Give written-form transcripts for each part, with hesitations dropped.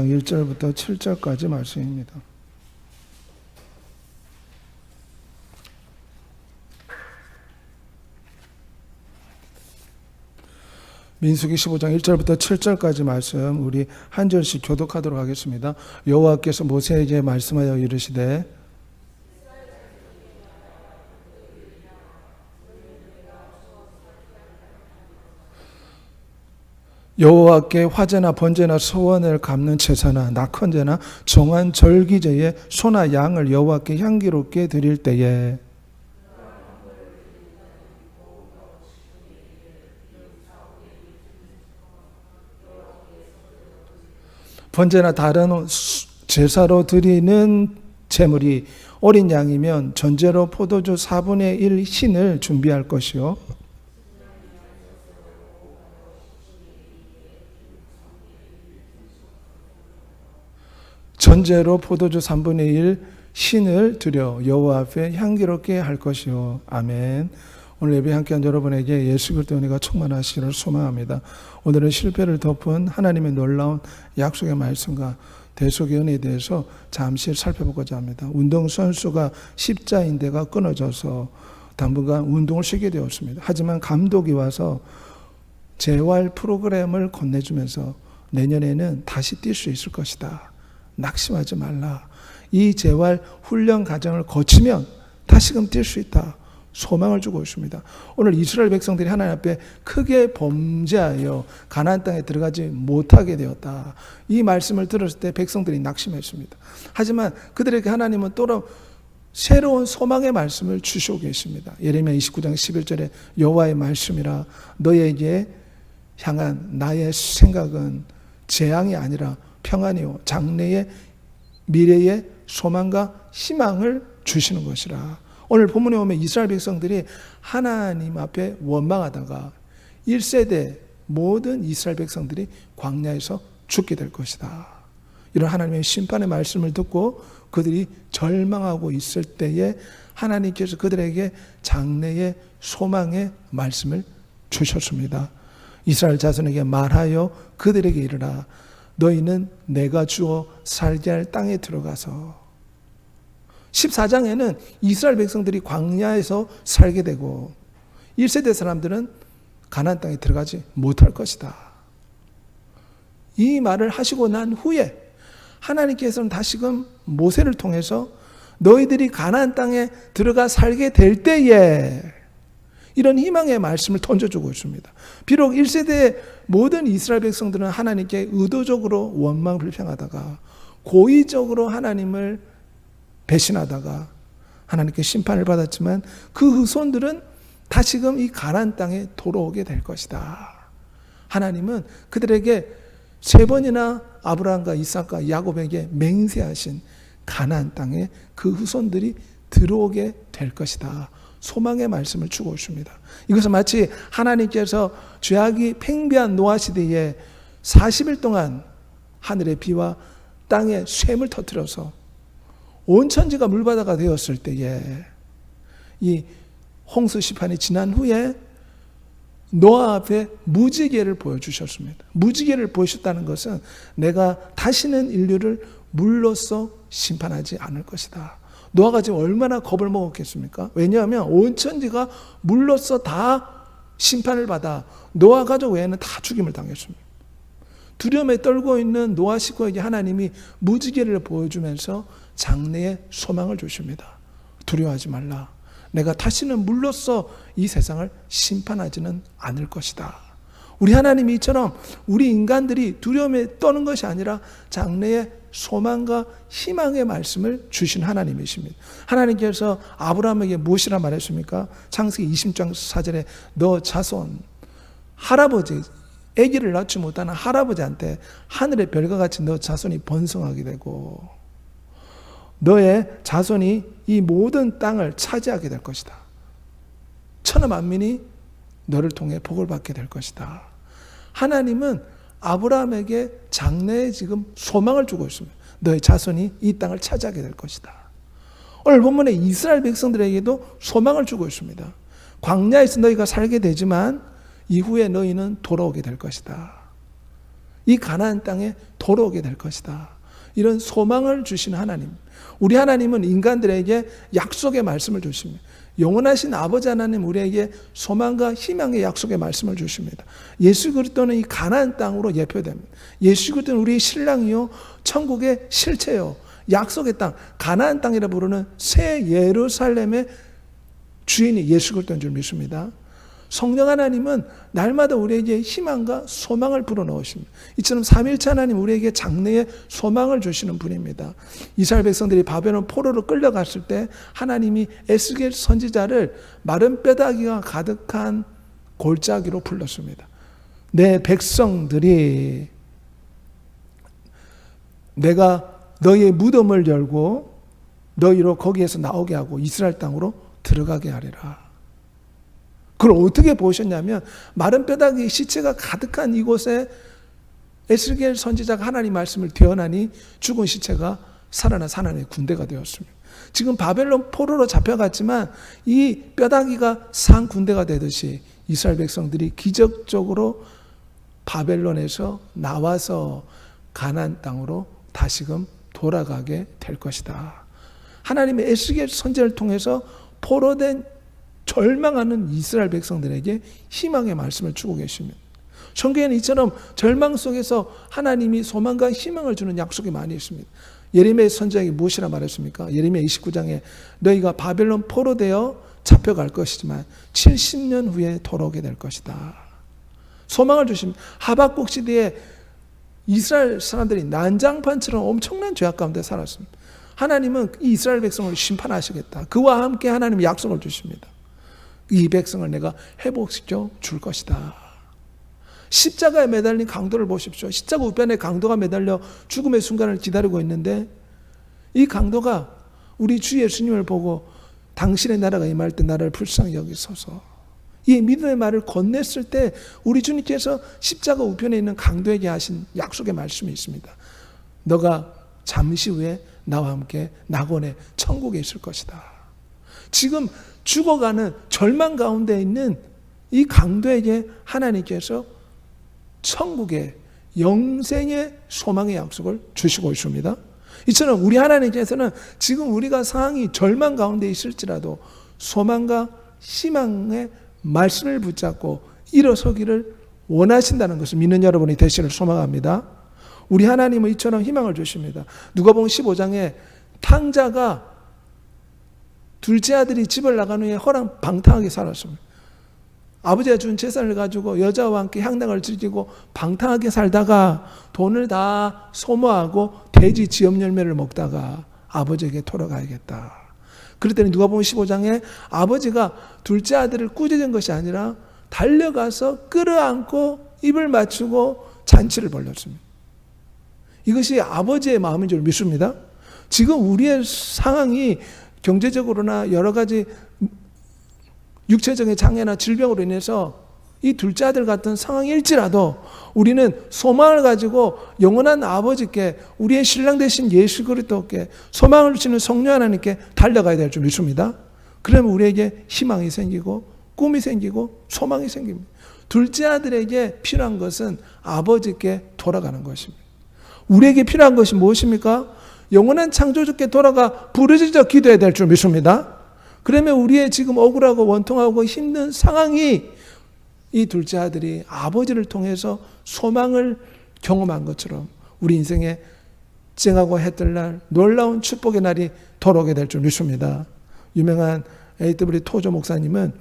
15장 1절부터 7절까지 말씀입니다. 민수기 15장 1절부터 7절까지 말씀 우리 한 절씩 교독하도록 하겠습니다. 여호와께서 모세에게 말씀하여 이르시되 여호와께 화제나 번제나 소원을 갚는 제사나 낙헌제나 정한 절기제에 소나 양을 여호와께 향기롭게 드릴 때에 번제나 다른 제사로 드리는 제물이 어린 양이면 전제로 포도주 4분의 1 신을 준비할 것이요 전제로 포도주 3분의 1 신을 드려 여호와 앞에 향기롭게 할 것이요. 아멘. 오늘 예배 함께한 여러분에게 예수 그리스도의 은혜가 충만하시기를 소망합니다. 오늘은 실패를 덮은 하나님의 놀라운 약속의 말씀과 대속의 은혜에 대해서 잠시 살펴보고자 합니다. 운동선수가 십자인대가 끊어져서 당분간 운동을 쉬게 되었습니다. 하지만 감독이 와서 재활 프로그램을 건네주면서 내년에는 다시 뛸 수 있을 것이다. 낙심하지 말라. 이 재활 훈련 과정을 거치면 다시금 뛸 수 있다. 소망을 주고 있습니다. 오늘 이스라엘 백성들이 하나님 앞에 크게 범죄하여 가나안 땅에 들어가지 못하게 되었다. 이 말씀을 들었을 때 백성들이 낙심했습니다. 하지만 그들에게 하나님은 또 새로운 소망의 말씀을 주시고 계십니다. 예레미야 29장 11절에 여호와의 말씀이라 너에게 향한 나의 생각은 재앙이 아니라 평안이요 장래의 미래의 소망과 희망을 주시는 것이라. 오늘 본문에 보면 이스라엘 백성들이 하나님 앞에 원망하다가 1세대 모든 이스라엘 백성들이 광야에서 죽게 될 것이다. 이런 하나님의 심판의 말씀을 듣고 그들이 절망하고 있을 때에 하나님께서 그들에게 장래의 소망의 말씀을 주셨습니다. 이스라엘 자손에게 말하여 그들에게 이르라. 너희는 내가 주어 살게 할 땅에 들어가서 14장에는 이스라엘 백성들이 광야에서 살게 되고 1세대 사람들은 가나안 땅에 들어가지 못할 것이다. 이 말을 하시고 난 후에 하나님께서는 다시금 모세를 통해서 너희들이 가나안 땅에 들어가 살게 될 때에 이런 희망의 말씀을 던져주고 있습니다. 비록 1세대 모든 이스라엘 백성들은 하나님께 의도적으로 원망 불평하다가 고의적으로 하나님을 배신하다가 하나님께 심판을 받았지만 그 후손들은 다시금 이 가나안 땅에 돌아오게 될 것이다. 하나님은 그들에게 3번이나 아브라함과 이삭과 야곱에게 맹세하신 가나안 땅에 그 후손들이 들어오게 될 것이다. 소망의 말씀을 주고 있습니다. 이것은 마치 하나님께서 죄악이 팽배한 노아 시대에 40일 동안 하늘의 비와 땅에 샘을 터뜨려서 온 천지가 물바다가 되었을 때에 이 홍수 시판이 지난 후에 노아 앞에 무지개를 보여주셨습니다. 무지개를 보여주셨다는 것은 내가 다시는 인류를 물로써 심판하지 않을 것이다. 노아가 지금 얼마나 겁을 먹었겠습니까? 왜냐하면 온 천지가 물로써 다 심판을 받아 노아 가족 외에는 다 죽임을 당했습니다. 두려움에 떨고 있는 노아 식구에게 하나님이 무지개를 보여주면서 장래의 소망을 주십니다. 두려워하지 말라. 내가 다시는 물로써 이 세상을 심판하지는 않을 것이다. 우리 하나님이 이처럼 우리 인간들이 두려움에 떠는 것이 아니라 장래의 소망과 희망의 말씀을 주신 하나님이십니다. 하나님께서 아브라함에게 무엇이라 말했습니까? 창세기 20장 4절에 너 자손 할아버지 아기를 낳지 못하는 할아버지한테 하늘의 별과 같이 너 자손이 번성하게 되고 너의 자손이 이 모든 땅을 차지하게 될 것이다. 천하 만민이 너를 통해 복을 받게 될 것이다. 하나님은 아브라함에게 장래에 지금 소망을 주고 있습니다. 너의 자손이 이 땅을 차지하게 될 것이다. 오늘 본문에 이스라엘 백성들에게도 소망을 주고 있습니다. 광야에서 너희가 살게 되지만 이후에 너희는 돌아오게 될 것이다. 이 가나안 땅에 돌아오게 될 것이다. 이런 소망을 주시는 하나님. 우리 하나님은 인간들에게 약속의 말씀을 주십니다. 영원하신 아버지 하나님 우리에게 소망과 희망의 약속의 말씀을 주십니다. 예수 그리스도는 이 가나안 땅으로 예표됩니다. 예수 그리스도는 우리의 신랑이요 천국의 실체요 약속의 땅 가나안 땅이라 부르는 새 예루살렘의 주인이 예수 그리스도인 줄 믿습니다. 성령 하나님은 날마다 우리에게 희망과 소망을 불어넣으십니다. 이처럼 삼위일체 하나님 우리에게 장래의 소망을 주시는 분입니다. 이스라엘 백성들이 바벨론 포로로 끌려갔을 때 하나님이 에스겔 선지자를 마른 뼈다귀가 가득한 골짜기로 불렀습니다. 내 백성들이 내가 너희의 무덤을 열고 너희로 거기에서 나오게 하고 이스라엘 땅으로 들어가게 하리라. 그걸 어떻게 보셨냐면 마른 뼈다귀 시체가 가득한 이곳에 에스겔 선지자가 하나님 말씀을 대언하니 죽은 시체가 살아난 하나님의 군대가 되었습니다. 지금 바벨론 포로로 잡혀갔지만 이 뼈다귀가 산 군대가 되듯이 이스라엘 백성들이 기적적으로 바벨론에서 나와서 가나안 땅으로 다시금 돌아가게 될 것이다. 하나님의 에스겔 선지자를 통해서 포로된 절망하는 이스라엘 백성들에게 희망의 말씀을 주고 계십니다. 성경에는 이처럼 절망 속에서 하나님이 소망과 희망을 주는 약속이 많이 있습니다. 예레미야 선지자에게 무엇이라 말했습니까? 예레미야 29장에 너희가 바벨론 포로되어 잡혀갈 것이지만 70년 후에 돌아오게 될 것이다. 소망을 주십니다. 하박국 시대에 이스라엘 사람들이 난장판처럼 엄청난 죄악 가운데 살았습니다. 하나님은 이 이스라엘 백성을 심판하시겠다. 그와 함께 하나님이 약속을 주십니다. 이 백성을 내가 회복시켜 줄 것이다. 십자가에 매달린 강도를 보십시오. 십자가 우편에 강도가 매달려 죽음의 순간을 기다리고 있는데 이 강도가 우리 주 예수님을 보고 당신의 나라가 임할 때 나를 불쌍히 여기소서. 이 믿음의 말을 건넸을 때 우리 주님께서 십자가 우편에 있는 강도에게 하신 약속의 말씀이 있습니다. 너가 잠시 후에 나와 함께 낙원의 천국에 있을 것이다. 지금 죽어가는 절망 가운데 있는 이 강도에게 하나님께서 천국의 영생의 소망의 약속을 주시고 있습니다. 이처럼 우리 하나님께서는 지금 우리가 상황이 절망 가운데 있을지라도 소망과 희망의 말씀을 붙잡고 일어서기를 원하신다는 것을 믿는 여러분이 되시기를 소망합니다. 우리 하나님은 이처럼 희망을 주십니다. 누가복음 15장에 탕자가 둘째 아들이 집을 나간 후에 허랑방탕하게 살았습니다. 아버지가 준 재산을 가지고 여자와 함께 향락을 즐기고 방탕하게 살다가 돈을 다 소모하고 돼지 지엽 열매를 먹다가 아버지에게 돌아가야겠다. 그랬더니 누가복음 15장에 아버지가 둘째 아들을 꾸짖은 것이 아니라 달려가서 끌어안고 입을 맞추고 잔치를 벌였습니다. 이것이 아버지의 마음인 줄 믿습니다. 지금 우리의 상황이 경제적으로나 여러 가지 육체적인 장애나 질병으로 인해서 이 둘째 아들 같은 상황일지라도 우리는 소망을 가지고 영원한 아버지께 우리의 신랑 되신 예수 그리스도께 소망을 주시는 성령 하나님께 달려가야 될 줄 믿습니다. 그러면 우리에게 희망이 생기고 꿈이 생기고 소망이 생깁니다. 둘째 아들에게 필요한 것은 아버지께 돌아가는 것입니다. 우리에게 필요한 것이 무엇입니까? 영원한 창조주께 돌아가 부르짖어 기도해야 될 줄 믿습니다. 그러면 우리의 지금 억울하고 원통하고 힘든 상황이 이 둘째 아들이 아버지를 통해서 소망을 경험한 것처럼 우리 인생에 쨍하고 해뜰 날 놀라운 축복의 날이 돌아오게 될 줄 믿습니다. 유명한 A.W. 토저 목사님은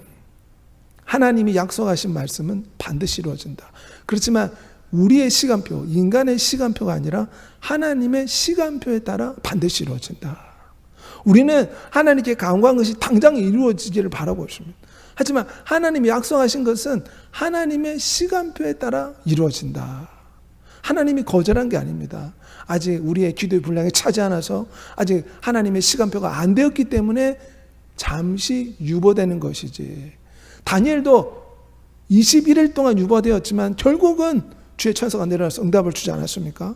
하나님이 약속하신 말씀은 반드시 이루어진다. 그렇지만 우리의 시간표, 인간의 시간표가 아니라 하나님의 시간표에 따라 반드시 이루어진다. 우리는 하나님께 간구한 것이 당장 이루어지기를 바라고 있습니다. 하지만 하나님이 약속하신 것은 하나님의 시간표에 따라 이루어진다. 하나님이 거절한 게 아닙니다. 아직 우리의 기도의 분량이 차지 않아서 아직 하나님의 시간표가 안 되었기 때문에 잠시 유보되는 것이지. 다니엘도 21일 동안 유보되었지만 결국은 주의 천사가 내려와서 응답을 주지 않았습니까?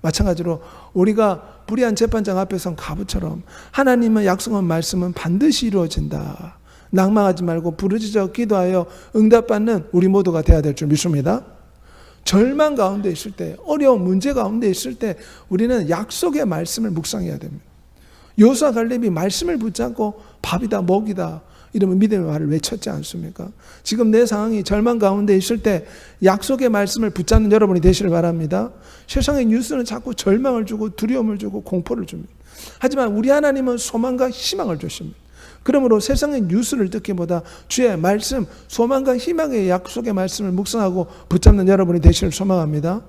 마찬가지로 우리가 불의한 재판장 앞에 선 가부처럼 하나님의 약속한 말씀은 반드시 이루어진다. 낭망하지 말고 부르짖어 기도하여 응답받는 우리 모두가 되어야 될 줄 믿습니다. 절망 가운데 있을 때, 어려운 문제 가운데 있을 때 우리는 약속의 말씀을 묵상해야 됩니다. 여호수아 갈렙이 말씀을 붙잡고 밥이다 먹이다 이러면 믿음의 말을 외쳤지 않습니까? 지금 내 상황이 절망 가운데 있을 때 약속의 말씀을 붙잡는 여러분이 되시길 바랍니다. 세상의 뉴스는 자꾸 절망을 주고 두려움을 주고 공포를 줍니다. 하지만 우리 하나님은 소망과 희망을 주십니다. 그러므로 세상의 뉴스를 듣기보다 주의 말씀, 소망과 희망의 약속의 말씀을 묵상하고 붙잡는 여러분이 되시길 소망합니다.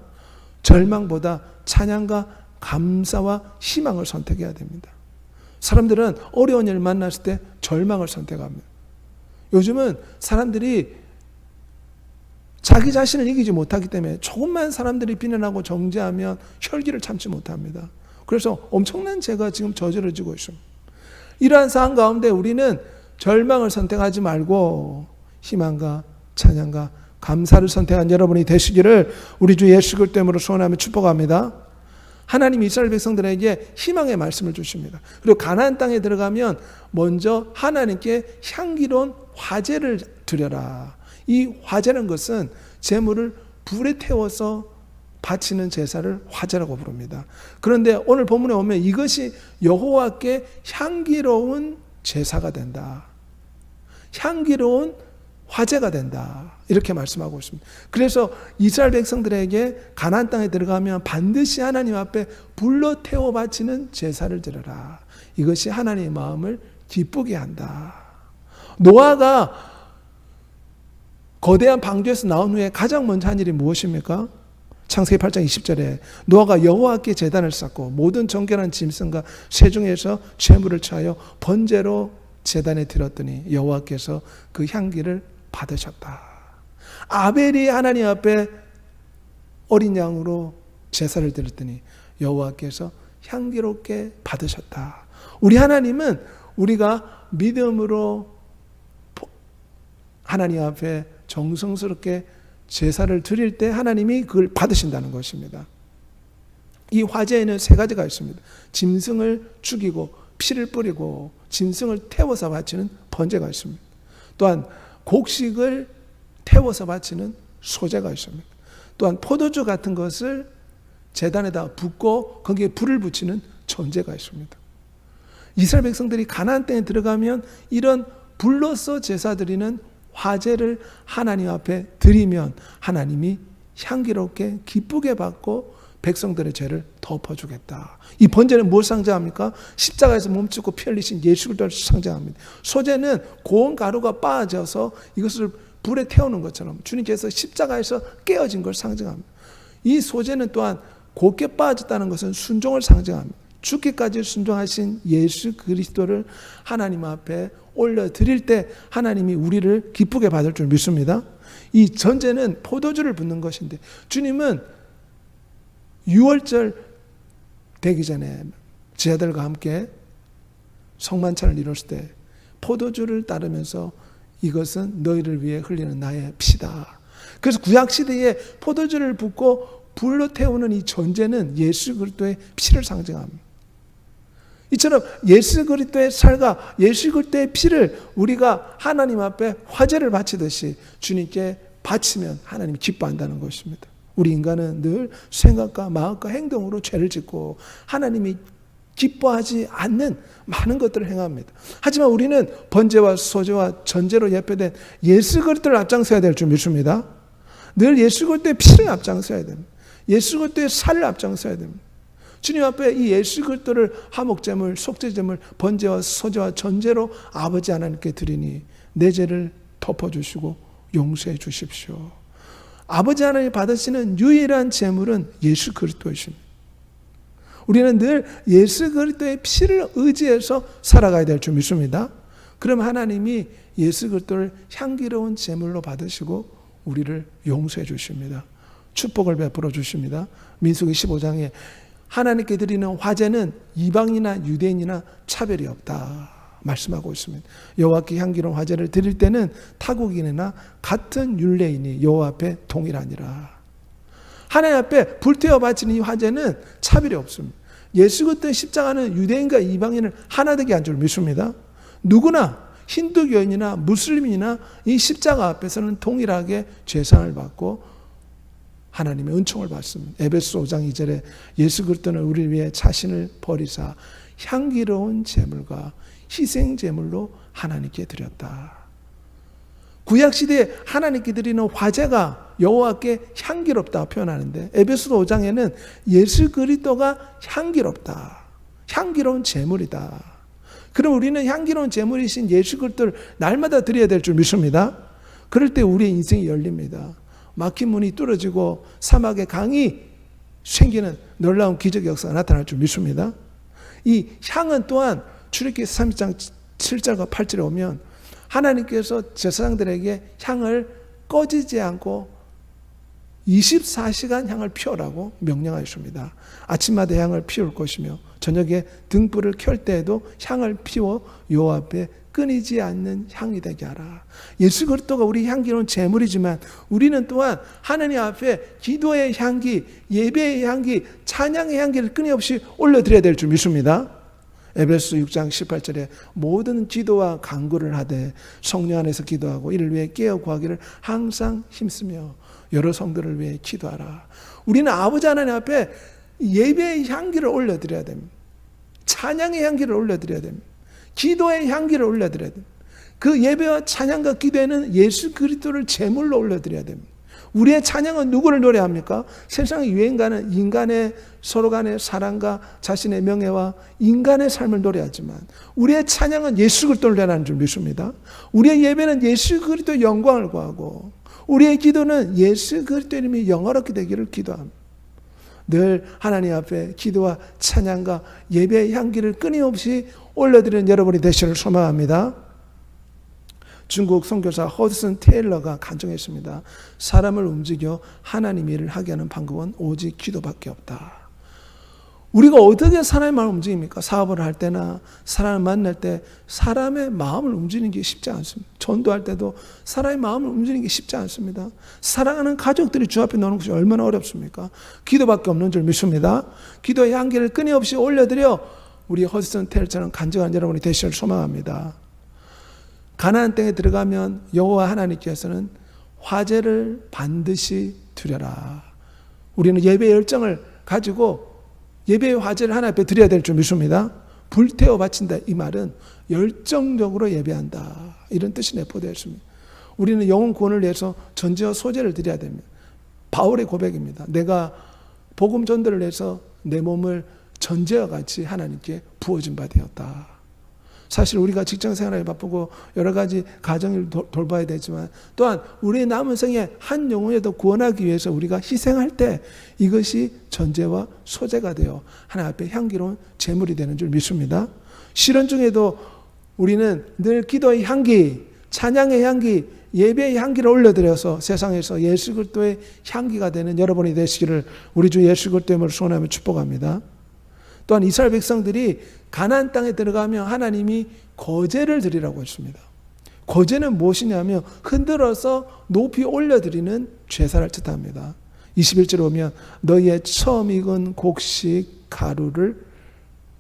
절망보다 찬양과 감사와 희망을 선택해야 됩니다. 사람들은 어려운 일 만났을 때 절망을 선택합니다. 요즘은 사람들이 자기 자신을 이기지 못하기 때문에 조금만 사람들이 비난하고 정죄하면 혈기를 참지 못합니다. 그래서 엄청난 죄가 지금 저질러지고 있습니다. 이러한 상황 가운데 우리는 절망을 선택하지 말고 희망과 찬양과 감사를 선택한 여러분이 되시기를 우리 주 예수 그리스도 이름으로 소원하며 축복합니다. 하나님 이스라엘 백성들에게 희망의 말씀을 주십니다. 그리고 가나안 땅에 들어가면 먼저 하나님께 향기로운 화제를 드려라. 이 화제는 것은 제물을 불에 태워서 바치는 제사를 화제라고 부릅니다. 그런데 오늘 본문에 보면 이것이 여호와께 향기로운 제사가 된다. 향기로운 화제가 된다. 이렇게 말씀하고 있습니다. 그래서 이스라엘 백성들에게 가나안 땅에 들어가면 반드시 하나님 앞에 불로 태워 바치는 제사를 드려라. 이것이 하나님의 마음을 기쁘게 한다. 노아가 거대한 방주에서 나온 후에 가장 먼저 한 일이 무엇입니까? 창세기 8장 20절에 노아가 여호와께 제단을 쌓고 모든 정결한 짐승과 새 중에서 제물을 취하여 번제로 제단에 드렸더니 여호와께서 그 향기를 받으셨다. 아벨이 하나님 앞에 어린 양으로 제사를 드렸더니 여호와께서 향기롭게 받으셨다. 우리 하나님은 우리가 믿음으로 하나님 앞에 정성스럽게 제사를 드릴 때 하나님이 그걸 받으신다는 것입니다. 이 화제에는 세 가지가 있습니다. 짐승을 죽이고 피를 뿌리고 짐승을 태워서 바치는 번제가 있습니다. 또한 곡식을 태워서 바치는 소제가 있습니다. 또한 포도주 같은 것을 제단에다 붓고 거기에 불을 붙이는 전제가 있습니다. 이스라엘 백성들이 가나안 땅에 들어가면 이런 불로서 제사 드리는 화제를 하나님 앞에 드리면 하나님이 향기롭게 기쁘게 받고 백성들의 죄를 덮어주겠다. 이 번제는 무엇을 상징합니까? 십자가에서 몸짓고 피 흘리신 예수 그리스도를 상징합니다. 소제는 고운 가루가 빻아져서 이것을 불에 태우는 것처럼 주님께서 십자가에서 깨어진 걸 상징합니다. 이 소제는 또한 곱게 빻아졌다는 것은 순종을 상징합니다. 죽기까지 순종하신 예수 그리스도를 하나님 앞에 올려드릴 때 하나님이 우리를 기쁘게 받을 줄 믿습니다. 이 전제는 포도주를 붓는 것인데 주님은 6월절 되기 전에 제자들과 함께 성만찬을 이뤘을 때 포도주를 따르면서 이것은 너희를 위해 흘리는 나의 피다. 그래서 구약시대에 포도주를 붓고 불로 태우는 이 전제는 예수 그리스도의 피를 상징합니다. 이처럼 예수 그리스도의 살과 예수 그리스도의 피를 우리가 하나님 앞에 화제를 바치듯이 주님께 바치면 하나님이 기뻐한다는 것입니다. 우리 인간은 늘 생각과 마음과 행동으로 죄를 짓고 하나님이 기뻐하지 않는 많은 것들을 행합니다. 하지만 우리는 번제와 소제와 전제로 예표된 예수 그리스도를 앞장서야 될 줄 믿습니다. 늘 예수 그리스도의 피를 앞장서야 됩니다. 예수 그리스도의 살을 앞장서야 됩니다. 주님 앞에 이 예수 그리스도를 화목제물, 속죄제물, 번제와 소제와 전제로 아버지 하나님께 드리니 내 죄를 덮어주시고 용서해 주십시오. 아버지 하나님이 받으시는 유일한 제물은 예수 그리스도이십니다. 우리는 늘 예수 그리스도의 피를 의지해서 살아가야 될 줄 믿습니다. 그럼 하나님이 예수 그리스도를 향기로운 제물로 받으시고 우리를 용서해 주십니다. 축복을 베풀어 주십니다. 민수기 15장에 하나님께 드리는 화제는 이방이나 유대인이나 차별이 없다 말씀하고 있습니다. 여호와께 향기로운 화제를 드릴 때는 타국인이나 같은 율례인이 여호와 앞에 동일하니라. 하나님 앞에 불태워 바치는 이 화제는 차별이 없습니다. 예수 그리스도의 십자가는 유대인과 이방인을 하나 되게 한 줄 믿습니다. 누구나 힌두교인이나 무슬림이나 이 십자가 앞에서는 동일하게 죄상을 받고 하나님의 은총을 받습니다. 에베소 5장 2절에 예수 그리스도는 우리를 위해 자신을 버리사 향기로운 제물과 희생 제물로 하나님께 드렸다. 구약 시대에 하나님께 드리는 화제가 여호와께 향기롭다 표현하는데 에베소 5장에는 예수 그리스도가 향기롭다. 향기로운 제물이다. 그럼 우리는 향기로운 제물이신 예수 그리스도를 날마다 드려야 될 줄 믿습니다. 그럴 때 우리의 인생이 열립니다. 막힌 문이 뚫어지고 사막에 강이 생기는 놀라운 기적 역사가 나타날 줄 믿습니다. 이 향은 또한 출애굽기 30장 7절과 8절에 오면 하나님께서 제사장들에게 향을 꺼지지 않고 24시간 향을 피우라고 명령하셨습니다. 아침마다 향을 피울 것이며 저녁에 등불을 켤 때에도 향을 피워 여호와 앞에 끊이지 않는 향이 되게 하라. 예수 그리스도가 우리 향기로운 제물이지만 우리는 또한 하나님 앞에 기도의 향기, 예배의 향기, 찬양의 향기를 끊임없이 올려드려야 될 줄 믿습니다. 에베소 6장 18절에 모든 기도와 간구를 하되 성령 안에서 기도하고 이를 위해 깨어 구하기를 항상 힘쓰며 여러 성도를 위해 기도하라. 우리는 아버지 하나님 앞에 예배의 향기를 올려드려야 됩니다. 찬양의 향기를 올려드려야 됩니다. 기도의 향기를 올려드려야 됩니다. 그 예배와 찬양과 기도에는 예수 그리스도를 제물로 올려드려야 됩니다. 우리의 찬양은 누구를 노래합니까? 세상에 유행가는 인간의 서로 간의 사랑과 자신의 명예와 인간의 삶을 노래하지만 우리의 찬양은 예수 그리스도를 노래하는 줄 믿습니다. 우리의 예배는 예수 그리스도의 영광을 구하고 우리의 기도는 예수 그리스도의 이름이 영화롭게 되기를 기도합니다. 늘 하나님 앞에 기도와 찬양과 예배의 향기를 끊임없이 올려드리는 여러분이 되시기를 소망합니다. 중국 선교사 허드슨 테일러가 간증했습니다. 사람을 움직여 하나님 일을 하게 하는 방법은 오직 기도밖에 없다. 우리가 어떻게 사람의 마음을 움직입니까? 사업을 할 때나 사람을 만날 때 사람의 마음을 움직이는 게 쉽지 않습니다. 전도할 때도 사람의 마음을 움직이는 게 쉽지 않습니다. 사랑하는 가족들이 주 앞에 놓는 것이 얼마나 어렵습니까? 기도밖에 없는 줄 믿습니다. 기도의 향기를 끊임없이 올려드려 우리 허드슨 테일러처럼 간증한 여러분이 되시기를 소망합니다. 가나안 땅에 들어가면 여호와 하나님께서는 화제를 반드시 드려라. 우리는 예배의 열정을 가지고 예배의 화제를 하나님 앞에 드려야 될 줄 믿습니다. 불태워 바친다 이 말은 열정적으로 예배한다 이런 뜻이 내포되었습니다. 우리는 영혼 구원을 위해서 전제와 소재를 드려야 됩니다. 바울의 고백입니다. 내가 복음 전도를 위해서 내 몸을 전제와 같이 하나님께 부어진 바 되었다. 사실 우리가 직장 생활에 바쁘고 여러 가지 가정을 돌봐야 되지만 또한 우리의 남은 생에 한 영혼에도 구원하기 위해서 우리가 희생할 때 이것이 전제와 소재가 되어 하나님 앞에 향기로운 제물이 되는 줄 믿습니다. 실현 중에도 우리는 늘 기도의 향기, 찬양의 향기, 예배의 향기를 올려드려서 세상에서 예수 그리스도의 향기가 되는 여러분이 되시기를 우리 주 예수 그리스도의 소원하며 축복합니다. 또한 이스라엘 백성들이 가나안 땅에 들어가면 하나님이 거제를 드리라고 했습니다. 거제는 무엇이냐면 흔들어서 높이 올려드리는 제사를 뜻합니다. 21절에 오면 너희의 처음 익은 곡식 가루를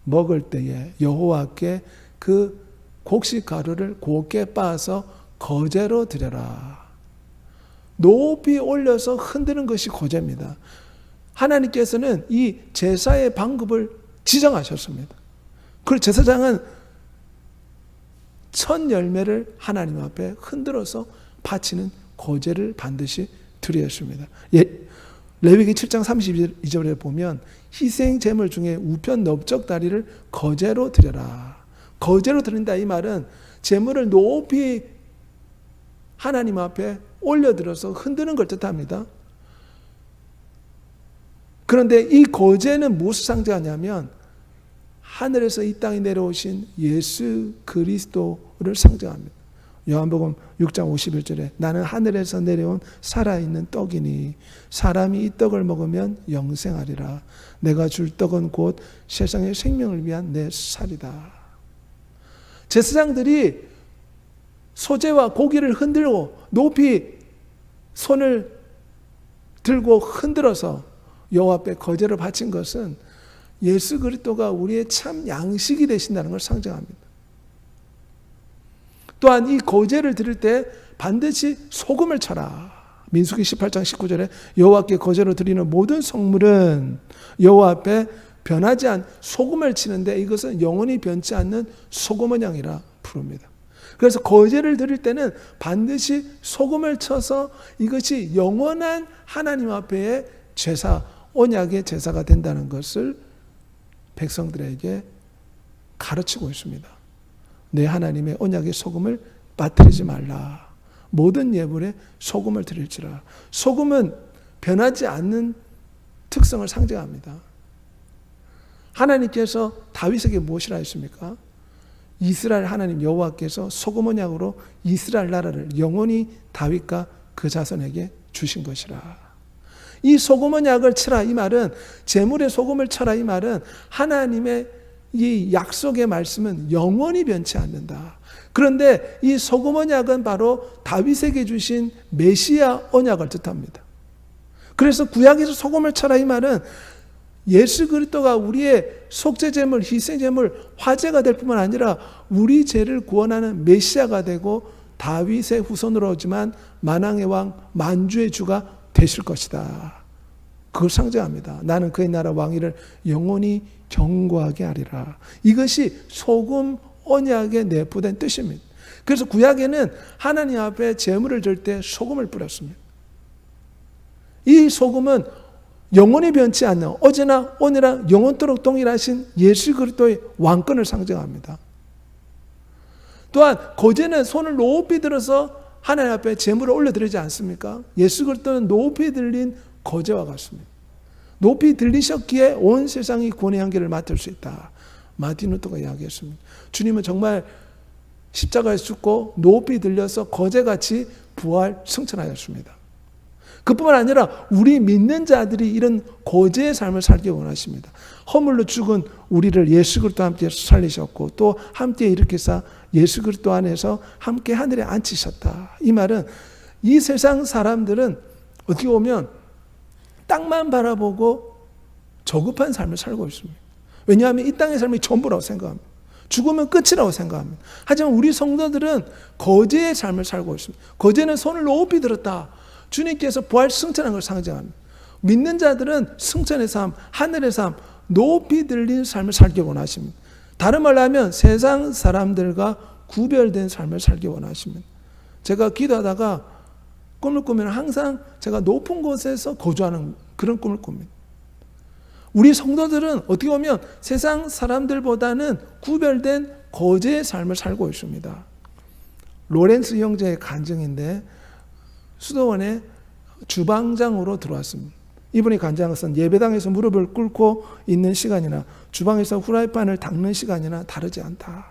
먹을 때에 여호와께 그 곡식 가루를 곱게 빻아서 거제로 드려라. 높이 올려서 흔드는 것이 거제입니다. 하나님께서는 이 제사의 방법을 지정하셨습니다. 그리고 제사장은 첫 열매를 하나님 앞에 흔들어서 바치는 거제를 반드시 드려야 했습니다. 레위기 7장 32절에 보면 희생 제물 중에 우편 넓적다리를 거제로 드려라. 거제로 드린다 이 말은 제물을 높이 하나님 앞에 올려들어서 흔드는 걸 뜻합니다. 그런데 이 거제는 무엇을 상징하냐면 하늘에서 이 땅에 내려오신 예수 그리스도를 상징합니다. 요한복음 6장 51절에 나는 하늘에서 내려온 살아있는 떡이니 사람이 이 떡을 먹으면 영생하리라. 내가 줄 떡은 곧 세상의 생명을 위한 내 살이다. 제사장들이 소재와 고기를 흔들고 높이 손을 들고 흔들어서 여호와 앞에 거제를 바친 것은 예수 그리스도가 우리의 참 양식이 되신다는 걸 상징합니다. 또한 이 거제를 드릴 때 반드시 소금을 쳐라. 민수기 18장 19절에 여호와께 거제로 드리는 모든 성물은 여호와 앞에 변하지 않은 소금을 치는데 이것은 영원히 변치 않는 소금 언약이라 부릅니다. 그래서 거제를 드릴 때는 반드시 소금을 쳐서 이것이 영원한 하나님 앞에의 제사, 언약의 제사가 된다는 것을 백성들에게 가르치고 있습니다. 내 하나님의 언약의 소금을 빠뜨리지 말라. 모든 예물에 소금을 드릴지라. 소금은 변하지 않는 특성을 상징합니다. 하나님께서 다윗에게 무엇이라 했습니까? 이스라엘 하나님 여호와께서 소금 언약으로 이스라엘 나라를 영원히 다윗과 그 자손에게 주신 것이라. 이 소금 언약을 치라 이 말은, 제물에 소금을 쳐라 이 말은 하나님의 이 약속의 말씀은 영원히 변치 않는다. 그런데 이 소금 언약은 바로 다윗에게 주신 메시아 언약을 뜻합니다. 그래서 구약에서 소금을 쳐라 이 말은 예수 그리스도가 우리의 속죄제물, 희생제물, 화제가 될 뿐만 아니라 우리 죄를 구원하는 메시아가 되고 다윗의 후손으로 오지만 만왕의 왕, 만주의 주가 되실 것이다. 그걸 상징합니다. 나는 그의 나라 왕위를 영원히 견고하게 하리라. 이것이 소금 언약에 내포된 뜻입니다. 그래서 구약에는 하나님 앞에 제물을 줄 때 소금을 뿌렸습니다. 이 소금은 영원히 변치 않는 어제나 오늘나 영원토록 동일하신 예수 그리스도의 왕권을 상징합니다. 또한 거제는 손을 높이 들어서 하나님 앞에 제물을 올려드리지 않습니까? 예수 그리스도는 높이 들린 거제와 같습니다. 높이 들리셨기에 온 세상이 구원의 향기를 맡을 수 있다. 마틴 루터가 이야기했습니다. 주님은 정말 십자가에 죽고 높이 들려서 거제같이 부활 승천하였습니다. 그뿐만 아니라 우리 믿는 자들이 이런 거제의 삶을 살기 원하십니다. 허물로 죽은 우리를 예수 그리스도와 함께 살리셨고 또 함께 일으키사 예수 그리스도 안에서 함께 하늘에 앉히셨다. 이 말은 이 세상 사람들은 어떻게 보면 땅만 바라보고 저급한 삶을 살고 있습니다. 왜냐하면 이 땅의 삶이 전부라고 생각합니다. 죽으면 끝이라고 생각합니다. 하지만 우리 성도들은 거제의 삶을 살고 있습니다. 거제는 손을 높이 들었다. 주님께서 부활 승천한 걸 상징합니다. 믿는 자들은 승천의 삶, 하늘의 삶, 높이 들린 삶을 살기 원하십니다. 다른 말로 하면 세상 사람들과 구별된 삶을 살기 원하십니다. 제가 기도하다가 꿈을 꾸면 항상 제가 높은 곳에서 거주하는 그런 꿈을 꿉니다. 우리 성도들은 어떻게 보면 세상 사람들보다는 구별된 거제의 삶을 살고 있습니다. 로렌스 형제의 간증인데 수도원에 주방장으로 들어왔습니다. 이분이 간증한 것은 예배당에서 무릎을 꿇고 있는 시간이나 주방에서 후라이팬을 닦는 시간이나 다르지 않다.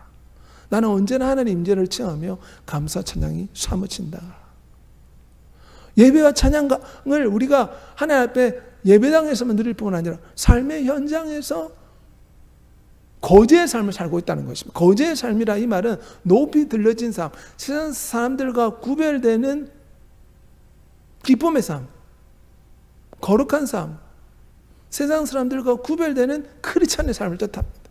나는 언제나 하나님의 임재를 체험하며 감사 찬양이 사무친다. 예배와 찬양을 우리가 하나님 앞에 예배당에서만 누릴 뿐만 아니라 삶의 현장에서 거제의 삶을 살고 있다는 것입니다. 거제의 삶이라 이 말은 높이 들려진 삶, 세상 사람들과 구별되는 기쁨의 삶, 거룩한 삶, 세상 사람들과 구별되는 크리스찬의 삶을 뜻합니다.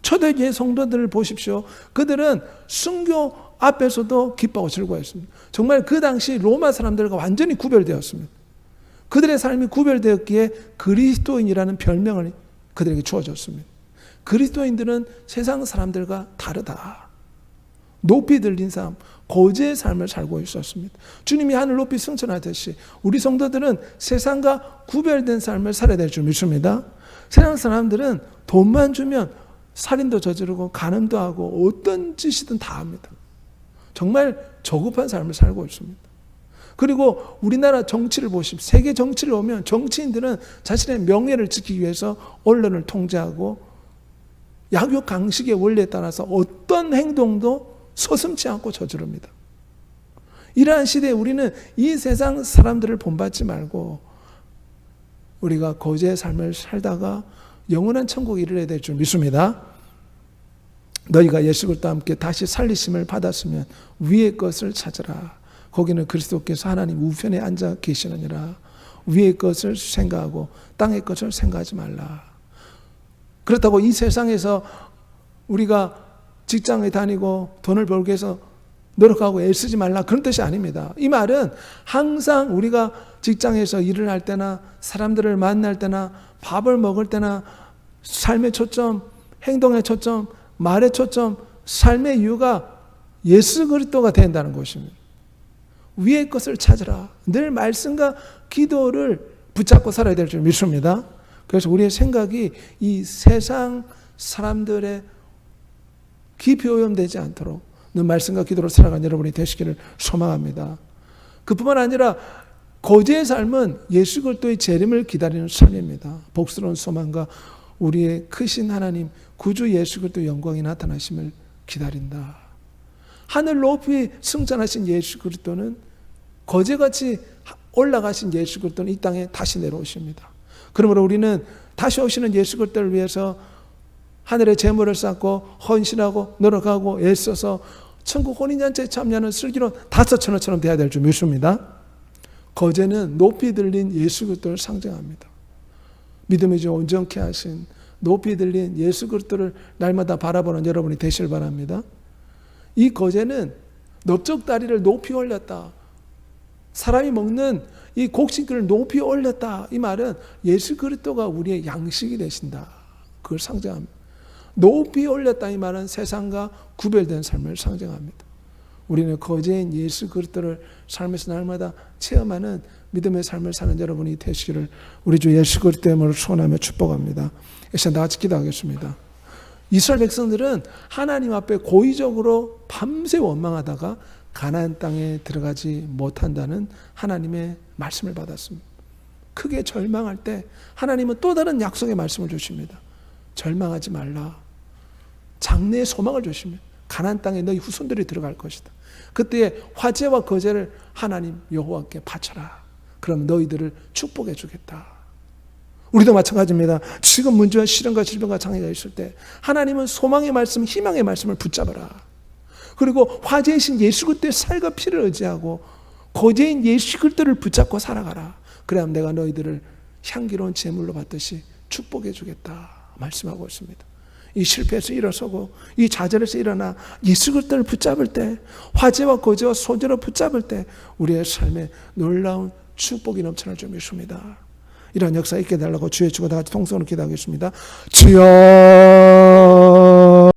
초대교회 성도들을 보십시오. 그들은 순교 앞에서도 기뻐하고 즐거워했습니다. 정말 그 당시 로마 사람들과 완전히 구별되었습니다. 그들의 삶이 구별되었기에 그리스도인이라는 별명을 그들에게 주어졌습니다. 그리스도인들은 세상 사람들과 다르다. 높이 들린 삶, 거제의 삶을 살고 있었습니다. 주님이 하늘 높이 승천하듯이 우리 성도들은 세상과 구별된 삶을 살아야 될 줄 믿습니다. 세상 사람들은 돈만 주면 살인도 저지르고 간음도 하고 어떤 짓이든 다 합니다. 정말 저급한 삶을 살고 있습니다. 그리고 우리나라 정치를 보십시오. 세계 정치를 보면 정치인들은 자신의 명예를 지키기 위해서 언론을 통제하고 약육강식의 원리에 따라서 어떤 행동도 서슴지 않고 저지릅니다. 이러한 시대에 우리는 이 세상 사람들을 본받지 말고 우리가 거제의 삶을 살다가 영원한 천국에 이르러야 될 줄 믿습니다. 너희가 예수 그리스도와 함께 다시 살리심을 받았으면 위의 것을 찾으라. 거기는 그리스도께서 하나님 우편에 앉아 계시느니라. 위의 것을 생각하고 땅의 것을 생각하지 말라. 그렇다고 이 세상에서 우리가 직장에 다니고 돈을 벌기 위해서 노력하고 애쓰지 말라 그런 뜻이 아닙니다. 이 말은 항상 우리가 직장에서 일을 할 때나 사람들을 만날 때나 밥을 먹을 때나 삶의 초점, 행동의 초점, 말의 초점, 삶의 이유가 예수 그리스도가 된다는 것입니다. 위의 것을 찾으라. 늘 말씀과 기도를 붙잡고 살아야 될 줄 믿습니다. 그래서 우리의 생각이 이 세상 사람들의 깊이 오염되지 않도록 늘 말씀과 기도로 살아가는 여러분이 되시기를 소망합니다. 그뿐만 아니라 거제의 삶은 예수 그리스도의 재림을 기다리는 삶입니다. 복스러운 소망과 우리의 크신 하나님 구주 예수 그리스도의 영광이 나타나심을 기다린다. 하늘 높이 승천하신 예수 그리스도는 거제같이 올라가신 예수 그리스도는 이 땅에 다시 내려오십니다. 그러므로 우리는 다시 오시는 예수 그리스도를 위해서 하늘의 재물을 쌓고 헌신하고 노력하고 애써서 천국 혼인잔치에 참여하는 슬기로운 다섯처녀처럼 되어야 될 줄 믿습니다. 거제는 높이 들린 예수 그리스도를 상징합니다. 믿음이 좀 온전케 하신 높이 들린 예수 그리스도를 날마다 바라보는 여러분이 되시길 바랍니다. 이 거제는 넓적다리를 높이 올렸다. 사람이 먹는 이 곡식을 높이 올렸다. 이 말은 예수 그리스도가 우리의 양식이 되신다. 그걸 상징합니다. 높이 올렸다 이 말은 세상과 구별된 삶을 상징합니다. 우리는 거제인 예수 그리스도를 삶에서 날마다 체험하는 믿음의 삶을 사는 여러분이 되시기를 우리 주 예수 그리스도의 이름으로 소원하며 축복합니다. 이제 다 같이 기도하겠습니다. 이스라엘 백성들은 하나님 앞에 고의적으로 밤새 원망하다가 가나안 땅에 들어가지 못한다는 하나님의 말씀을 받았습니다. 크게 절망할 때 하나님은 또 다른 약속의 말씀을 주십니다. 절망하지 말라. 장래의 소망을 주십니다. 가나안 땅에 너희 후손들이 들어갈 것이다. 그때에 화제와 거제를 하나님 여호와께 바쳐라. 그럼 너희들을 축복해 주겠다. 우리도 마찬가지입니다. 지금 문제와 시련과 질병과 장애가 있을 때 하나님은 소망의 말씀, 희망의 말씀을 붙잡아라. 그리고 화제이신 예수 그리스도의 살과 피를 의지하고 거제인 예수 그리스도를 붙잡고 살아가라. 그래야 내가 너희들을 향기로운 제물로 받듯이 축복해 주겠다 말씀하고 있습니다. 이 실패에서 일어서고 이 좌절에서 일어나 예수 그리스도를 붙잡을 때, 화제와 거제와 소재로 붙잡을 때 우리의 삶에 놀라운 축복이 넘쳐날 줄 믿습니다. 이런 역사 있게 해달라고 주의 주고 다 같이 통성으로 기도하겠습니다. 주여